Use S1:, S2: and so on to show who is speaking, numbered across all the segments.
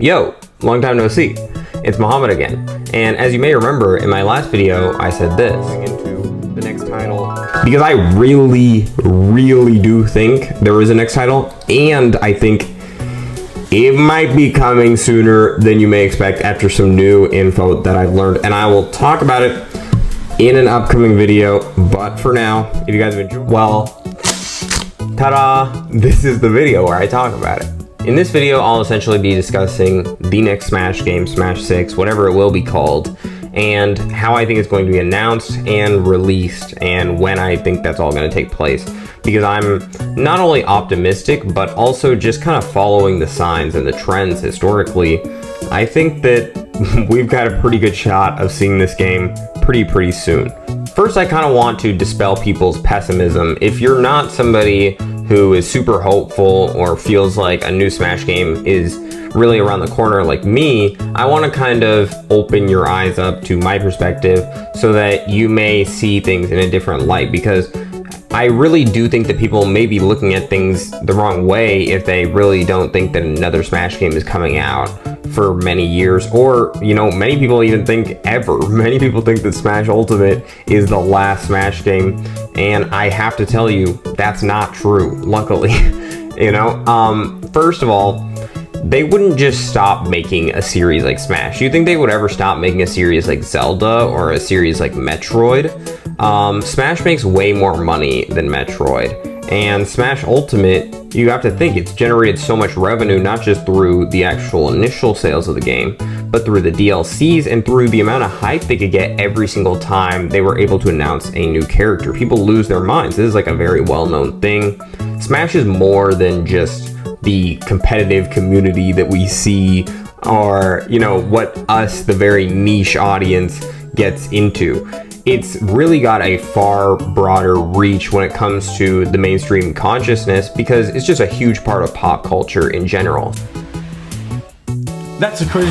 S1: Yo, long time no see. It's Muhammad again. And as you may remember, in my last video, I said this. Going into the next title. Because I really do think there is a next title. And I think it might be coming sooner than you may expect after some new info that I've learned. And I will talk about it in an upcoming video. But for now, if you guys have enjoyed, well, ta-da! This is the video where I talk about it. In this video, I'll essentially be discussing the next Smash game, Smash 6, whatever it will be called, and how I think it's going to be announced and released, and when I think that's all going to take place. Because I'm not only optimistic, but also just kind of following the signs and the trends historically. I think that we've got a pretty good shot of seeing this game pretty soon. First, I kind of want to dispel people's pessimism. If you're not somebody who is super hopeful or feels like a new Smash game is really around the corner like me, I want to kind of open your eyes up to my perspective so that you may see things in a different light, because I really do think that people may be looking at things the wrong way if they really don't think that another Smash game is coming out for many years, or, you know, many people even think ever. Many people think that Smash Ultimate is the last Smash game, and I have to tell you, that's not true, luckily. You know, first of all, they wouldn't just stop making a series like Smash. You think they would ever stop making a series like Zelda or a series like Metroid? Smash makes way more money than Metroid. And Smash Ultimate, you have to think, it's generated so much revenue, not just through the actual initial sales of the game, but through the DLCs and through the amount of hype they could get every single time they were able to announce a new character. People lose their minds. This is like a very well-known thing. Smash is more than just the competitive community that we see, or, you know, what us, the very niche audience, gets into. It's really got a far broader reach when it comes to the mainstream consciousness, because it's just a huge part of pop culture in general.
S2: That's a crazy,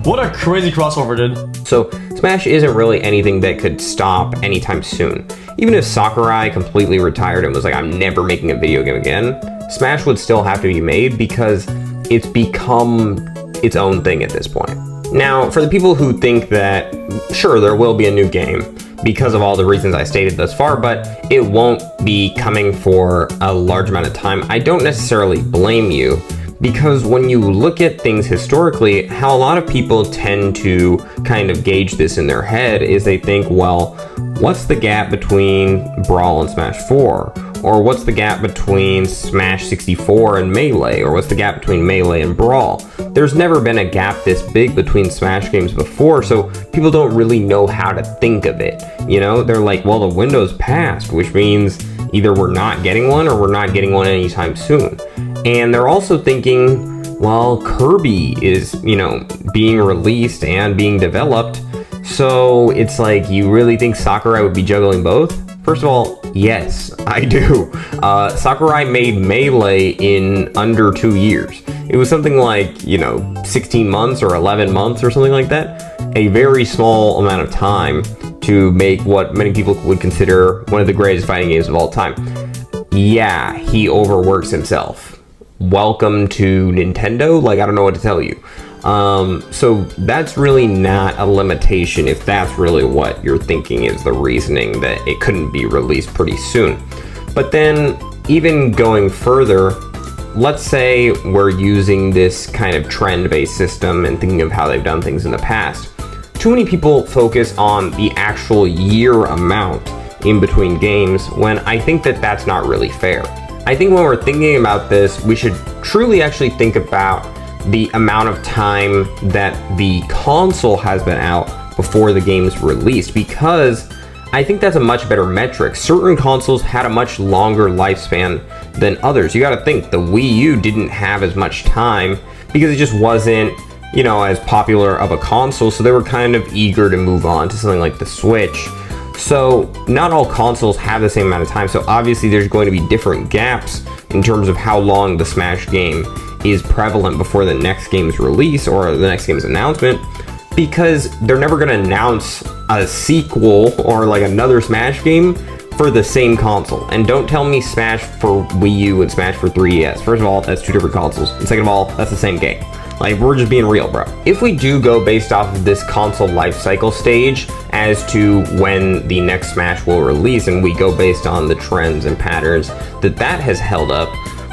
S2: what a crazy crossover, dude.
S1: So Smash isn't really anything that could stop anytime soon. Even if Sakurai completely retired and was like, I'm never making a video game again, Smash would still have to be made because it's become its own thing at this point. Now, for the people who think that, sure, there will be a new game because of all the reasons I stated thus far, but it won't be coming for a large amount of time, I don't necessarily blame you, because when you look at things historically, how a lot of people tend to kind of gauge this in their head is they think, well, what's the gap between Brawl and Smash 4? Or what's the gap between Smash 64 and Melee? Or what's the gap between Melee and Brawl? There's never been a gap this big between Smash games before, so people don't really know how to think of it. You know, they're like, well, the window's passed, which means either we're not getting one or we're not getting one anytime soon. And they're also thinking, well, Kirby is, you know, being released and being developed, so it's like, you really think Sakurai would be juggling both? First of all, yes, I do. Sakurai made Melee in under 2 years. It was something like, you know, 16 months or 11 months or something like that. A very small amount of time to make what many people would consider one of the greatest fighting games of all time. Yeah, he overworks himself. Welcome to Nintendo? Like, I don't know what to tell you. So that's really not a limitation if that's really what you're thinking is the reasoning that it couldn't be released pretty soon. But then, even going further, let's say we're using this kind of trend-based system and thinking of how they've done things in the past. Too many people focus on the actual year amount in between games, when I think that that's not really fair. I think when we're thinking about this, we should truly actually think about the amount of time that the console has been out before the game's released, because I think that's a much better metric. Certain consoles had a much longer lifespan than others. You gotta think, the Wii U didn't have as much time because it just wasn't, you know, as popular of a console, so they were kind of eager to move on to something like the Switch. So not all consoles have the same amount of time, so obviously there's going to be different gaps in terms of how long the Smash game is prevalent before the next game's release or the next game's announcement, because they're never going to announce a sequel or like another Smash game for the same console. And don't tell me Smash for Wii U and Smash for 3DS. First of all, that's two different consoles. And second of all, that's the same game. Like, we're just being real, bro. If we do go based off of this console lifecycle stage as to when the next Smash will release, and we go based on the trends and patterns that has held up,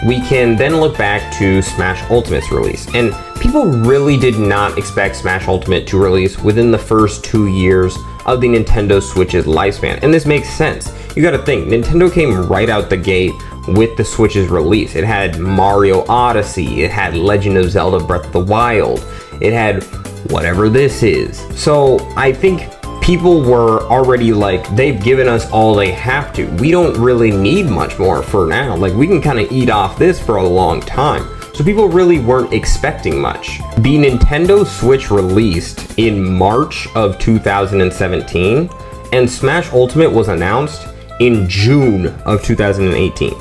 S1: we can then look back to Smash Ultimate's release. And people really did not expect Smash Ultimate to release within the first 2 years of the Nintendo Switch's lifespan. And this makes sense. You gotta think, Nintendo came right out the gate with the Switch's release. It had Mario Odyssey, it had Legend of Zelda Breath of the Wild, it had whatever this is. So I think people were already like, they've given us all they have to. We don't really need much more for now. Like, we can kind of eat off this for a long time. So people really weren't expecting much. The Nintendo Switch released in March of 2017, and Smash Ultimate was announced in June of 2018.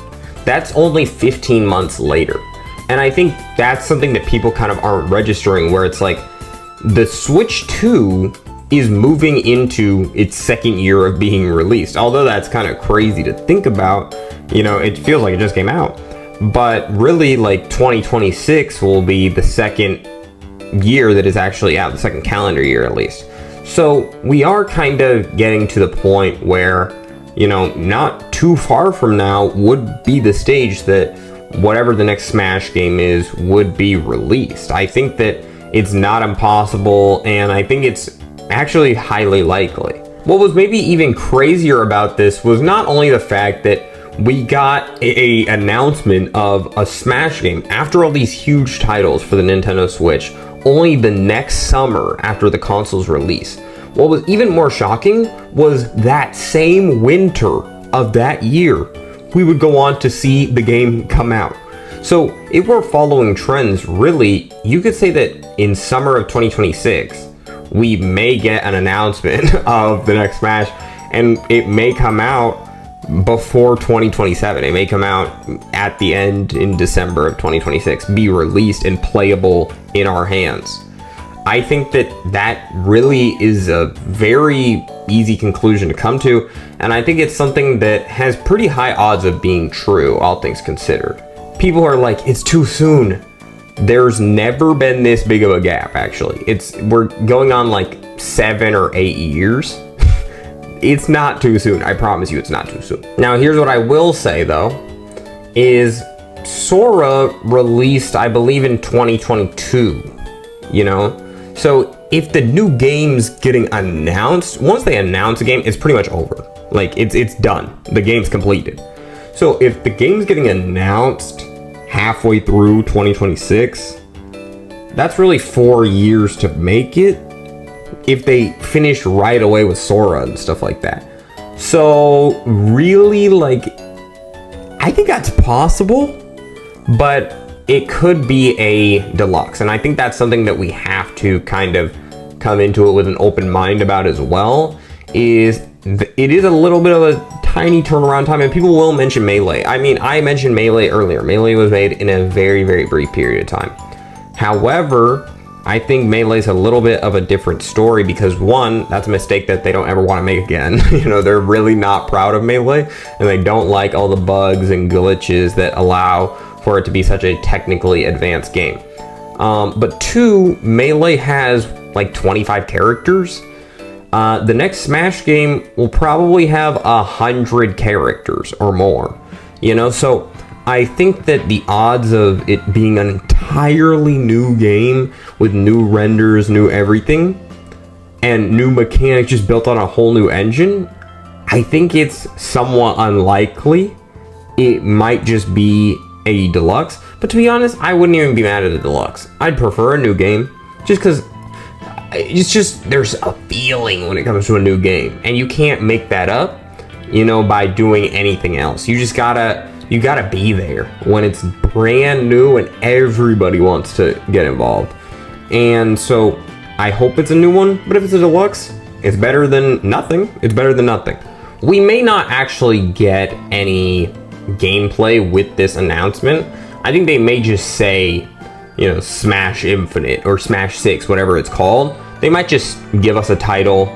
S1: That's only 15 months later. And I think that's something that people kind of aren't registering, where it's like, the Switch 2 is moving into its second year of being released. Although that's kind of crazy to think about, you know, it feels like it just came out. But really, like, 2026 will be the second year that is actually out, the second calendar year at least. So we are kind of getting to the point where, you know, not too far from now would be the stage that whatever the next Smash game is would be released. I think that it's not impossible, and I think it's actually highly likely. What was maybe even crazier about this was not only the fact that we got a announcement of a Smash game after all these huge titles for the Nintendo Switch, only the next summer after the console's release. What was even more shocking was that same winter of that year, we would go on to see the game come out. So if we're following trends, really, you could say that in summer of 2026, we may get an announcement of the next Smash, and it may come out before 2027. It may come out at the end in December of 2026, be released and playable in our hands. I think that that really is a very easy conclusion to come to, and I think it's something that has pretty high odds of being true, all things considered. People are like, it's too soon. There's never been this big of a gap, actually. We're going on like 7 or 8 years. It's not too soon. I promise you it's not too soon. Now, here's what I will say, though, is Sora released, I believe, in 2022, you know? So if the new game's getting announced, once they announce a game, it's pretty much over. Like, it's done. The game's completed. So if the game's getting announced halfway through 2026, that's really 4 years to make it, if they finish right away with Sora and stuff like that. So really, like, I think that's possible, but it could be a deluxe, and I think that's something that we have to kind of come into it with an open mind about as well. It is a little bit of a tiny turnaround time, and people will mention Melee. I mean, I mentioned Melee earlier. Melee was made in a very, very brief period of time. However, I think Melee's a little bit of a different story because, one, that's a mistake that they don't ever want to make again. You know, they're really not proud of Melee, and they don't like all the bugs and glitches that allow for it to be such a technically advanced game. But two, Melee has like 25 characters. The next Smash game will probably have 100 characters or more. You know, so I think that the odds of it being an entirely new game with new renders, new everything, and new mechanics just built on a whole new engine, I think it's somewhat unlikely. It might just be a deluxe, but to be honest, I wouldn't even be mad at a deluxe. I'd prefer a new game, just because it's just, there's a feeling when it comes to a new game, and you can't make that up, you know, by doing anything else. You just gotta be there when it's brand new and everybody wants to get involved. And so I hope it's a new one, but if it's a deluxe, it's better than nothing. It's better than nothing. We may not actually get any gameplay with this announcement. I think they may just say, you know, Smash Infinite or Smash 6, whatever it's called. They might just give us a title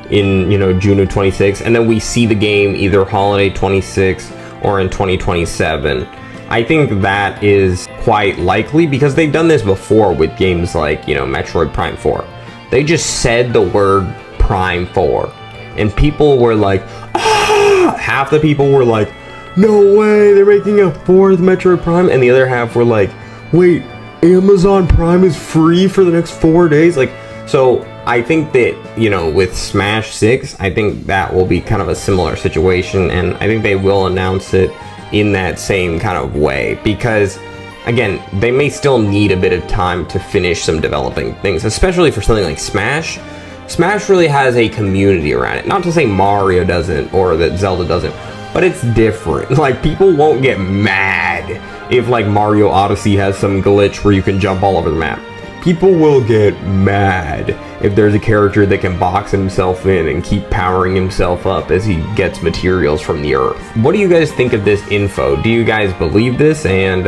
S1: in, you know, June of 26, and then we see the game either holiday 26 or in 2027. I think that is quite likely, because they've done this before with games like, you know, Metroid Prime 4. They just said the word Prime 4, and people were like, ah! Half the people were like, no way, they're making a 4th Metroid Prime, and the other half were like, wait, Amazon Prime is free for the next 4 days? Like, so I think that, you know, with Smash 6, I think that will be kind of a similar situation, and I think they will announce it in that same kind of way, because again, they may still need a bit of time to finish some developing things, especially for something like Smash. Smash really has a community around it. Not to say Mario doesn't or that Zelda doesn't, but it's different. Like, people won't get mad if like Mario Odyssey has some glitch where you can jump all over the map. People will get mad if there's a character that can box himself in and keep powering himself up as he gets materials from the earth. What do you guys think of this info? Do you guys believe this? And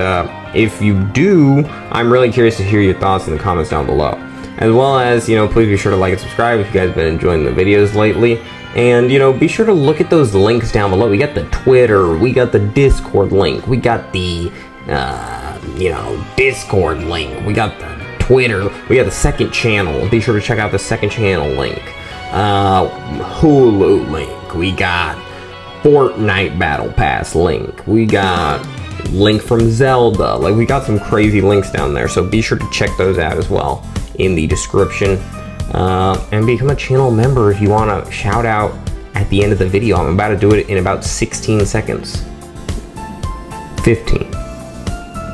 S1: if you do, I'm really curious to hear your thoughts in the comments down below. As well as, you know, please be sure to like and subscribe if you guys have been enjoying the videos lately. And, you know, be sure to look at those links down below. We got the Twitter, we got the Discord link, we got the, you know, Discord link, we got the Twitter, we got the second channel. Be sure to check out the second channel link. Hulu link, we got Fortnite Battle Pass link, we got link from Zelda. Like, we got some crazy links down there, so be sure to check those out as well in the description. And become a channel member if you want a shout out at the end of the video. I'm about to do it in about 16 seconds. 15,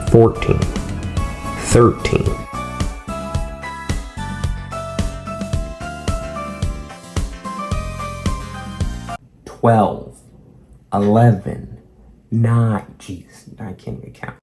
S1: 14, 13, 12, 11, 9, jeez, I can't even count.